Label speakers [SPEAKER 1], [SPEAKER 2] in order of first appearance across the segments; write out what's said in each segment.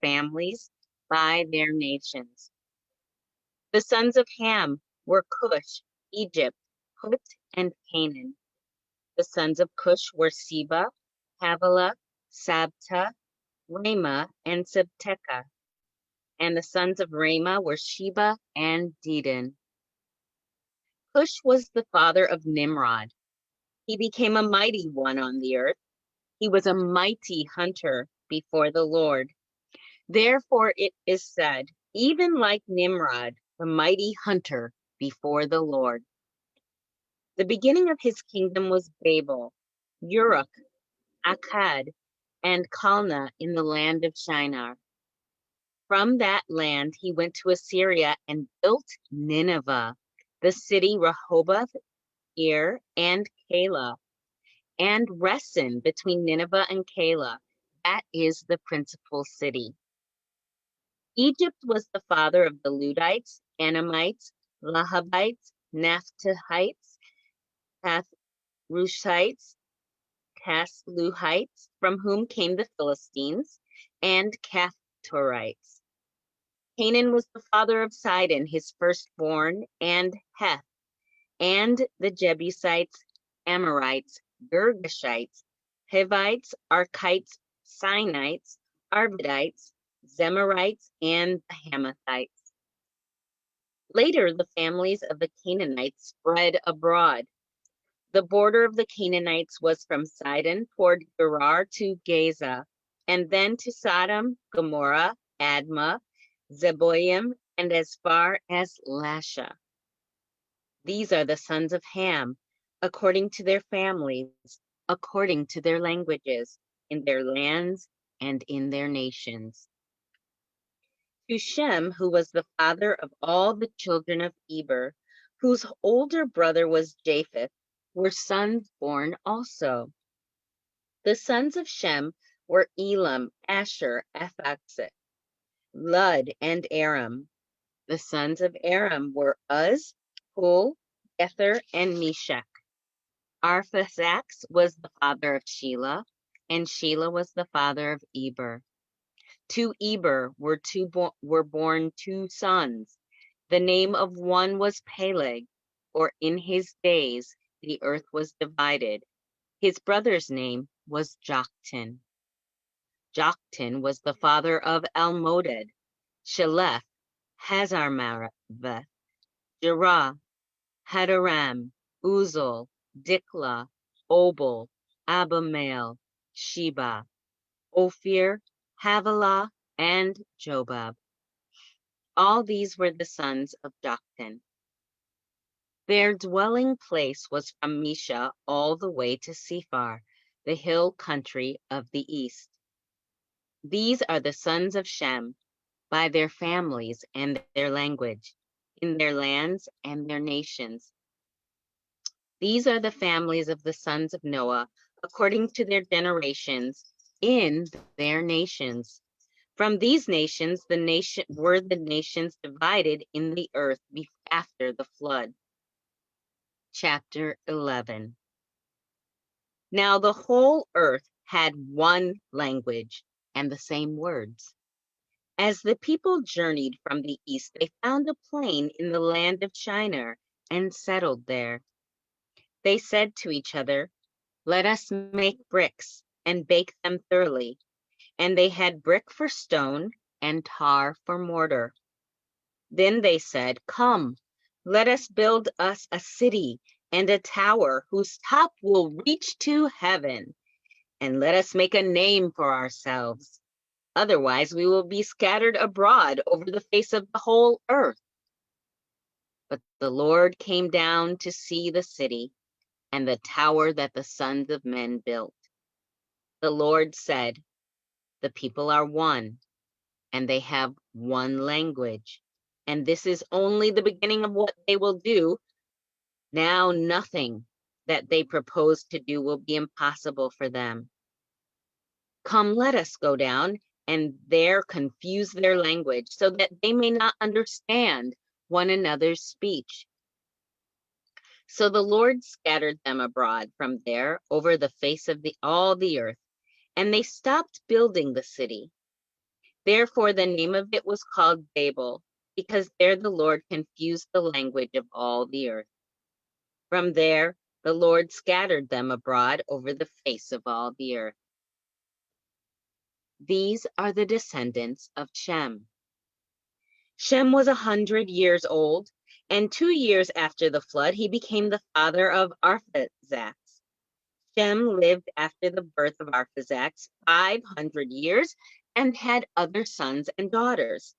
[SPEAKER 1] families by their nations. The sons of Ham were Cush, Egypt, Put, and Canaan. The sons of Cush were Seba, Havilah, Sabta, Ramah, and Sabteca. And the sons of Ramah were Sheba and Dedan. Cush was the father of Nimrod. He became a mighty one on the earth. He was a mighty hunter before the Lord. Therefore it is said, even like Nimrod, the mighty hunter before the Lord. The beginning of his kingdom was Babel, Uruk, Akkad, and Calneh in the land of Shinar. From that land he went to Assyria and built Nineveh, the city Rehoboth, Ir, and Calah, and Resen between Nineveh and Calah. That is the principal city. Egypt was the father of the Ludites, Anamites, Lahabites, Naphtuhites, Pathrushites, Casluhites, from whom came the Philistines, and Caphtorites. Canaan was the father of Sidon, his firstborn, and Heth, and the Jebusites, Amorites, Girgashites, Hivites, Archites, Sinites, Arvadites, Zemarites, and the Hamathites. Later, the families of the Canaanites spread abroad. The border of the Canaanites was from Sidon toward Gerar to Gaza, and then to Sodom, Gomorrah, Admah, Zeboim, and as far as Lasha. These are the sons of Ham, according to their families, according to their languages, in their lands and in their nations. To Shem, who was the father of all the children of Eber, whose older brother was Japheth, were sons born also. The sons of Shem were Elam, Asher, Aphaxit, Lud, and Aram. The sons of Aram were Uz, Hul, Gether, and Meshech. Arphaxad was the father of Shelah, and Shelah was the father of Eber. To Eber were born two sons. The name of one was Peleg, for in his days the earth was divided. His brother's name was Joktan. Joktan was the father of Almodad, Shelef, Hazarmaveth, Jerah, Hadaram, Uzal, Diklah, Obal, Abimael, Sheba, Ophir, Havilah, and Jobab. All these were the sons of Joktan. Their dwelling place was from Mesha all the way to Sephar, the hill country of the east. These are the sons of Shem, by their families and their language, in their lands and their nations. These are the families of the sons of Noah, according to their generations, in their nations. From these nations, the nations divided in the earth after the flood. Chapter 11. Now the whole earth had one language and the same words. As the people journeyed from the east, they found a plain in the land of Shinar and settled there. They said to each other, "Let us make bricks and bake them thoroughly." And they had brick for stone and tar for mortar. Then they said, "Come, let us build us a city and a tower whose top will reach to heaven, and let us make a name for ourselves. Otherwise, we will be scattered abroad over the face of the whole earth." But the Lord came down to see the city and the tower that the sons of men built. The Lord said, "The people are one, and they have one language, and this is only the beginning of what they will do. Now nothing that they propose to do will be impossible for them. Come, let us go down and there confuse their language, so that they may not understand one another's speech." So the Lord scattered them abroad from there over the face of all the earth, and they stopped building the city. Therefore, the name of it was called Babel, because there the Lord confused the language of all the earth. From there, the Lord scattered them abroad over the face of all the earth. These are the descendants of Shem. Shem was 100 years old, and 2 years after the flood, he became the father of Arphaxad. Shem lived after the birth of Arphaxad 500 years and had other sons and daughters.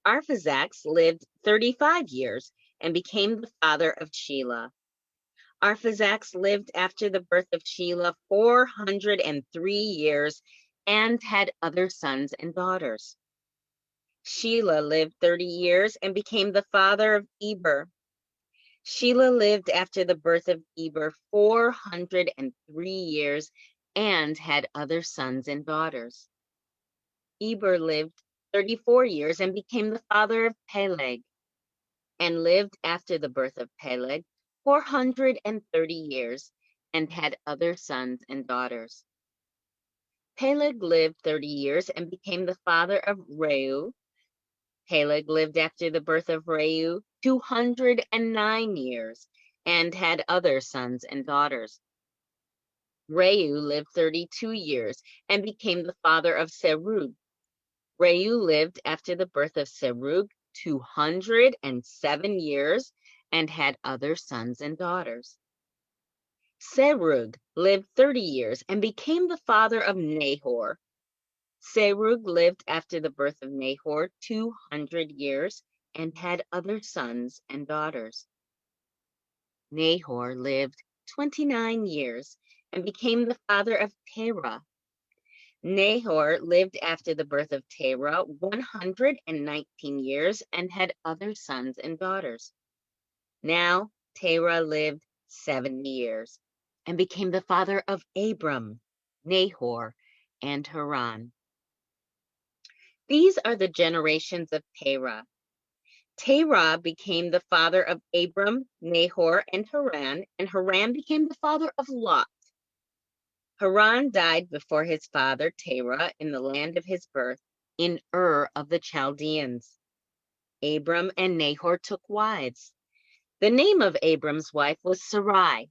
[SPEAKER 1] Arphaxad lived 35 years and became the father of Shelah. Arphaxad lived after the birth of Shelah 403 years and had other sons and daughters. Shelah lived 30 years and became the father of Eber. Shelah lived after the birth of Eber 403 years and had other sons and daughters. Eber lived 34 years and became the father of Peleg, and lived after the birth of Peleg 430 years and had other sons and daughters. Peleg lived 30 years and became the father of Reu. Peleg lived after the birth of Reu 209 years and had other sons and daughters. Reu lived 32 years and became the father of Serug. Reu lived after the birth of Serug 207 years and had other sons and daughters. Serug lived 30 years and became the father of Nahor. Serug lived after the birth of Nahor 200 years and had other sons and daughters. Nahor lived 29 years and became the father of Terah. Nahor lived after the birth of Terah 119 years and had other sons and daughters. Now Terah lived 70 years and became the father of Abram, Nahor, and Haran. These are the generations of Terah. Terah became the father of Abram, Nahor, and Haran became the father of Lot. Haran died before his father Terah in the land of his birth, in Ur of the Chaldeans. Abram and Nahor took wives. The name of Abram's wife was Sarai,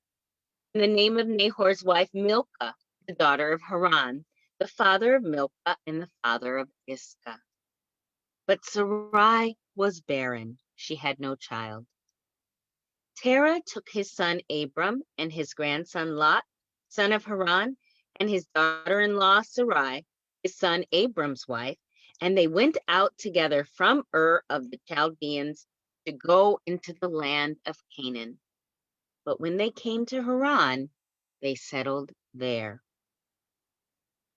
[SPEAKER 1] and the name of Nahor's wife Milcah, the daughter of Haran, the father of Milcah and the father of Iscah. But Sarai was barren; she had no child. Terah took his son Abram and his grandson Lot, son of Haran, and his daughter-in-law Sarai, his son Abram's wife, and they went out together from Ur of the Chaldeans to go into the land of Canaan. But when they came to Haran, they settled there.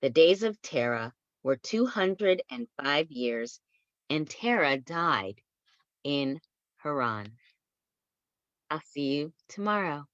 [SPEAKER 1] The days of Terah were 205 years, and Terah died in Haran. I'll see you tomorrow.